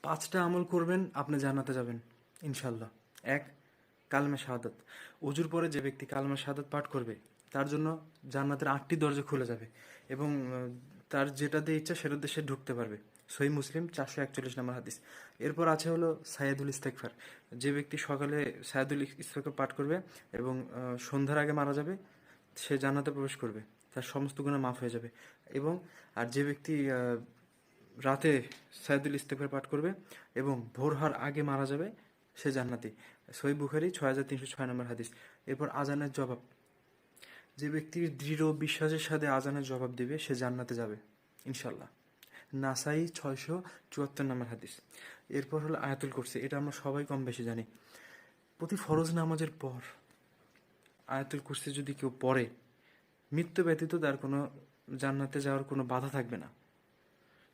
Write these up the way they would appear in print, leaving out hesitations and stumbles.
5টা আমল করবেন, আপনি জান্নাতে যাবেন ইনশাল্লাহ। এক, কালমা শাহাদাত। অজুর পরে যে ব্যক্তি কালমা শাহাদাত পাঠ করবে তার জন্য জান্নাতের 8টি দরজা খুলে যাবে এবং তার যেটা দিয়ে ইচ্ছা সেটা দিয়ে সে ঢুকতে পারবে। সহিহ মুসলিম 441 নম্বর হাদিস। এরপর আছে হলো সাইয়্যিদুল ইস্তেগফার। যে ব্যক্তি সকালে সাইয়্যিদুল ইস্তেগফার পাঠ করবে এবং সন্ধ্যার আগে মারা যাবে, সে জান্নাতে প্রবেশ করবে, তার সমস্ত গুনাহ মাফ হয়ে যাবে। এবং আর যে ব্যক্তি রাতে সাইয়্যিদুল ইস্তেগফার পাঠ করবে এবং ভোর হওয়ার আগে মারা যাবে, সে জান্নাতি। সহিহ বুখারী 6306 নম্বর হাদিস। এরপর আজানের জবাব। যে ব্যক্তির দৃঢ় বিশ্বাসের সাথে আজানের জবাব দেবে সে জান্নাতে যাবে ইনশাল্লাহ। নাসাই 674 নম্বর হাদিস। এরপর হলো আয়াতুল কুরসি। এটা আমরা সবাই কম বেশি জানি। প্রতি ফরজ নামাজের পর আয়াতুল কুরসি যদি কেউ পড়ে, মৃত্যু ব্যতীত তার কোনো জান্নাতে যাওয়ার কোনো বাধা থাকবে না।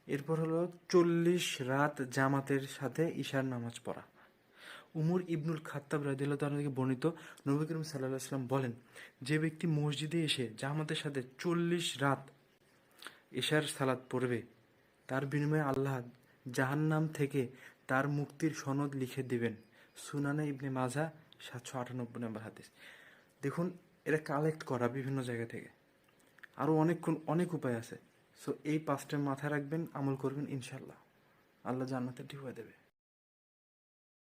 এরপর হলো 40 রাত জামাতের সাথে ঈশার নামাজ পড়া। উমর ইবনুল খাত্তাব রাদিয়াল্লাহু তাআলা থেকে বর্ণিত, নবী করিম সাল্লাল্লাহু আলাইহি ওয়াসাল্লাম বলেন, যে ব্যক্তি মসজিদে এসে জামাতের সাথে 40 রাত ঈশার সালাত পড়বে, তার বিনিময়ে আল্লাহ জাহান্নাম থেকে তার মুক্তির সনদ লিখে দিবেন। সুনানে ইবনে মাজাহ 798 নম্বর হাদিস। দেখুন, এটা কালেক্ট করা বিভিন্ন জায়গা থেকে। আরও অনেক উপায় আছে। সো এই 5টা মাথায় রাখবেন, আমল করবেন ইনশাল্লাহ, আল্লাহ জান্নাতে ঢুকিয়ে দেবে।